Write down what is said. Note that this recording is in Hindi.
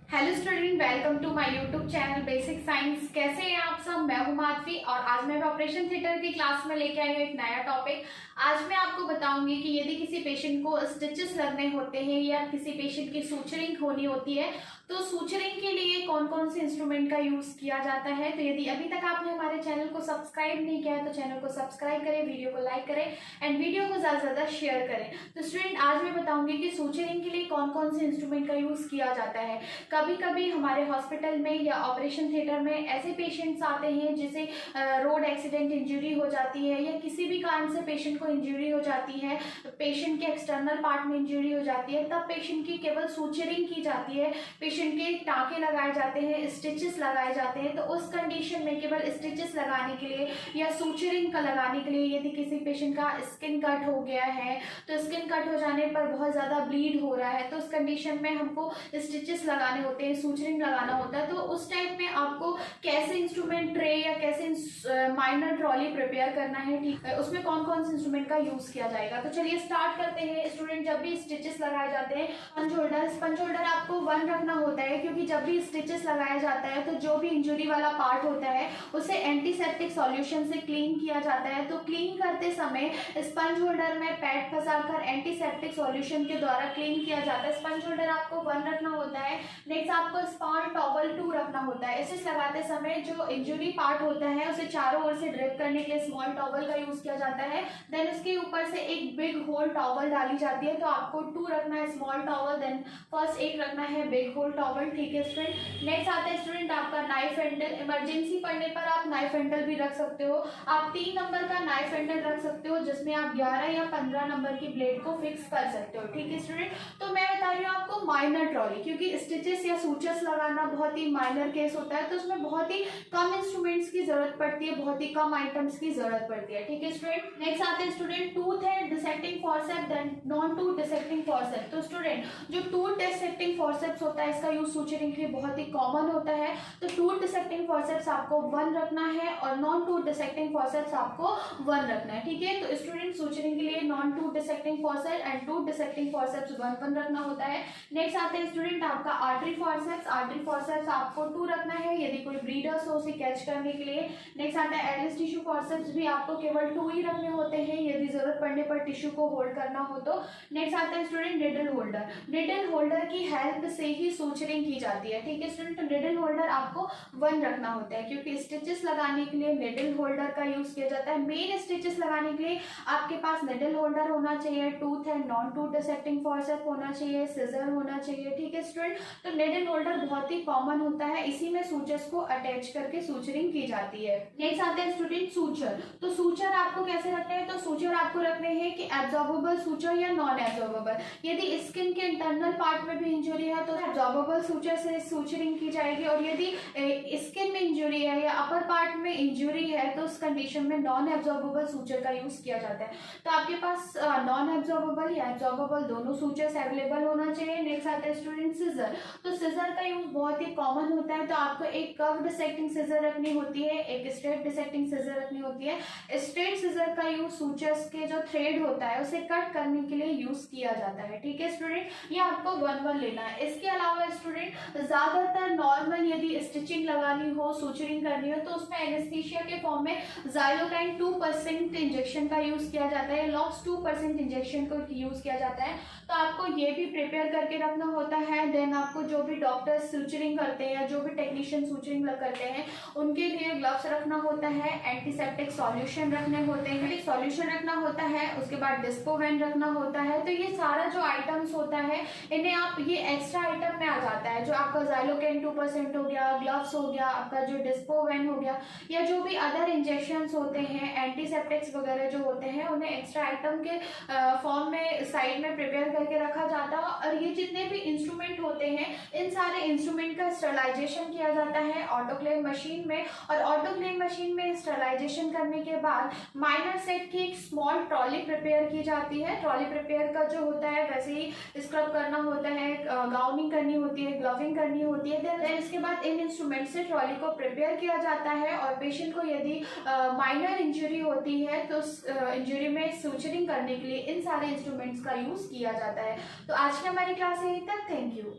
Hello student, welcome to my YouTube channel basic science. कैसे हैं आप सब? मैं हूं माधवी और आज मैं ऑपरेशन थिएटर की क्लास में लेके आई हूँ एक नया टॉपिक। आज मैं आपको बताऊंगी कि यदि किसी पेशेंट को स्टिचेस लगने होते हैं या किसी पेशेंट की सूचरिंग होनी होती है तो सूचरिंग के लिए कौन कौन से इंस्ट्रूमेंट का यूज किया जाता है। तो यदि अभी तक आपने हमारे चैनल को सब्सक्राइब नहीं किया है तो चैनल को सब्सक्राइब करें, वीडियो को लाइक करें एंड वीडियो को ज्यादा से ज्यादा शेयर करें। तो स्टूडेंट, आज मैं बताऊंगी कि सूचरिंग के लिए कौन कौन से इंस्ट्रूमेंट का यूज किया जाता है। कभी कभी हमारे हॉस्पिटल में या ऑपरेशन थिएटर में ऐसे पेशेंट्स आते हैं जिसे रोड एक्सीडेंट इंजरी हो जाती है या किसी भी कारण से पेशेंट को इंजरी हो जाती है, पेशेंट के एक्सटर्नल पार्ट में इंजरी हो जाती है, तब पेशेंट की केवल सूचरिंग की जाती है, पेशेंट के टाँके लगाए जाते हैं, स्टिचेस लगाए जाते हैं। तो उस कंडीशन में केवल स्टिचेस लगाने के लिए या सूचरिंग का लगाने के लिए यदि किसी पेशेंट का स्किन कट हो गया है तो स्किन कट हो जाने पर बहुत ज़्यादा ब्लीड हो रहा है तो उस कंडीशन में हमको स्टिचेस लगाने होते हैं, सूचरिंग लगाना होता है। तो उस टाइप में आपको कैसे इंस्ट्रूमेंट ट्रे या कैसे माइनर ट्रॉली प्रिपेयर करना है, ठीक है, उसमें कौन कौन से इंस्ट्रूमेंट का यूज किया जाएगा। तो चलिए स्टार्ट करते हैं। स्टूडेंट, जब भी स्टिचेस लगाए जाते हैं स्पंज होल्डर आपको 1 रखना होता है, क्योंकि जब भी स्टिचेस लगाया जाता है तो जो भी इंजरी वाला पार्ट होता है उसे एंटीसेप्टिक सॉल्यूशन से क्लीन किया जाता है। तो क्लीन करते समय स्पंज होल्डर में पैड फंसाकर एंटीसेप्टिक सॉल्यूशन के द्वारा क्लीन किया जाता है। स्पंज होल्डर आपको 1 रखना होता है। नेक्स्ट आपको स्मॉल टॉवल 2 रखना होता है। इसे लगाते समय जो इंजरी पार्ट होता है उसे चारों ओर से ड्रेप करने के लिए स्मॉल टॉवल का यूज किया जाता है। देन उसके ऊपर से एक बिग होल टॉवल डाली जाती है। तो आपको 2 रखना है स्मॉल टॉवल, देन फर्स्ट एक रखना है बिग होल टॉवल, ठीक है स्टूडेंट। नेक्स्ट आता है स्टूडेंट आपका नाइफ हैंडल। इमरजेंसी पड़ने पर आप नाइफ हैंडल भी रख सकते हो। आप 3 नंबर का नाइफ हैंडल रख सकते हो जिसमें आप 11 या 15 नंबर की ब्लेड को फिक्स कर सकते हो, ठीक है स्टूडेंट। तो मैं बता रही हूँ आपको माइनर ट्रॉली, क्योंकि स्टिचेस या सूचर्स लगाना बहुत ही माइनर केस होता है तो उसमें बहुत ही कम इंस्ट्रूमेंट्स की जरूरत पड़ती है, बहुत ही कम आइटम्स की जरूरत पड़ती है, ठीक है स्टूडेंट। नेक्स्ट आते हैं स्टूडेंट टूथ है dissecting forceps then non tooth dissecting forceps. तो स्टूडेंट, जो टूथ डिसेक्टिंग फॉरसेप्स होता है इसका यूज सूचरिंग के लिए बहुत ही कॉमन होता है। तो टूथ डिसेक्टिंग फॉरसेप्स आपको 1 रखना है और नॉन टूथ डिसेक्टिंग फॉरसेप्स आपको 1 रखना है, ठीक है। तो स्टूडेंट, सूचरिंग के लिए non tooth dissecting forceps and tooth dissecting forceps 1 रखना होता है। नेक्स्ट आते हैं स्टूडेंट आपका आर्टरी फॉरसेप्स। आर्टरी फॉरसेप्स आपको 2 रखना है यदि कोई ब्लीडर्स हो उसे कैच करने के लिए। नेक्स्ट आता है एलिस टिश्यू फॉरसेप्स, भी आपको केवल 2 ही रखने होते हैं यदि जरूरत पड़ने पर टिश्यू को होल्ड करना हो तो। नेक्स्ट आता है student needle holder. Needle holder की हेल्प से ही सूचरिंग की जाती है, ठीक है स्टूडेंट। तो निडल होल्डर आपको 1 रखना होता है क्योंकि स्टिचेस लगाने के लिए निडल होल्डर का यूज किया जाता है। मेन स्टिचेस लगाने के लिए आपके पास निडल होल्डर होना चाहिए, tooth and non tooth dissecting forcep होना चाहिए, सिजर होना चाहिए, ठीक है स्टूडेंट। तो निडल होल्डर बहुत ही कॉमन होता है, इसी में सूचर्स को अटैच करके सूचरिंग की जाती है। नेक्स्ट आते हैं स्टूडेंट सूचर। तो सूचर आपको कैसे रखने हैं? तो सूचर आपको रखने हैं कि एब्जॉर्बेबल सूचर या नॉन एब्जॉर्बेबल। यदि स्किन के इंटरनल पार्ट में भी इंजरी है तो एब्जॉर्बेबल सूचर से सूचरिंग की जाएगी, और यदि स्किन में इंजरी है या अपर पार्ट में इंजरी है तो उस कंडीशन में नॉन एब्जॉर्बेबल सूचर का यूज किया जाता है। तो आपके पास नॉन एब्जॉर्बेबल या एब्जॉर्बेबल दोनों सूचर्स अवेलेबल होना चाहिए। नेक्स्ट आता है स्टूडेंट सिजर। तो सिजर का यूज बहुत ही कॉमन होता है, तो आपको एक कर्व डिसेक्टिंग सिजर रखनी होती है, एक स्ट्रेट डिसेक्टिंग सिजर रखनी होती है। स्ट्रेट सिजर का यूज सूचर्स के जो थ्रेड होता है उसे कट करने के लिए यूज किया जाता है, ठीक है स्टूडेंट। ये आपको 1 लेना है। इसके अलावा स्टूडेंट, ज्यादातर नॉर्मल यदि स्टिचिंग लगानी हो, सूचरिंग करनी हो तो उसमें एनेस्थीसिया के फॉर्म में ज़ाइलोकाइन 2% इंजेक्शन का यूज किया जाता है, लॉक्स 2% इंजेक्शन को यूज किया जाता है। तो आपको ये भी प्रिपेयर करके रखना होता है। देन आपको जो भी डॉक्टर सूचरिंग करते हैं या जो भी टेक्नीशियन सूचरिंग करते हैं उनके लिए ग्लव्स रखना होता है, एंटीसेप्टिक सॉल्यूशन रखने होते हैं, सॉल्यूशन रखना होता है, उसके बाद डिस्पोवेन रखना होता है। तो ये सारा जो आइटम्स होता है इन्हें आप ये एक्स्ट्रा आइटम में आ जाता है, जो आपका ज़ाइलोकाइन 2% हो गया, ग्लव्स हो गया, आपका जो डिस्पोवेन हो गया, या जो भी अदर इंजेक्शंस होते हैं, एंटीसेप्टिक्स वगैरह जो होते हैं उन्हें एक्स्ट्रा आइटम के फॉर्म में साइड में प्रिपेयर करके रखा जाता है। और ये जितने भी इंस्ट्रूमेंट होते हैं इन सारे इंस्ट्रूमेंट का स्टरलाइजेशन किया जाता है ऑटोक्लेव मशीन में, और ऑटोक्लेव मशीन में स्टरलाइजेशन करने के बाद माइनर सेट की एक स्मॉल ट्रॉली प्रिपेयर की जाती है। ट्रॉली प्रिपेयर का जो होता है वैसे ही स्क्रब करना होता है, गाउनिंग करनी होती है, ग्लविंग करनी होती है। देन इसके बाद इन इंस्ट्रूमेंट से ट्रॉली को प्रिपेयर किया जाता है, और पेशेंट को यदि माइनर इंजरी होती है तो इंजरी में सूचरिंग करने के लिए इन सारे इंस्ट्रूमेंट्स का यूज किया जाता है। तो आज की हमारी क्लास यहीं तक। Thank you.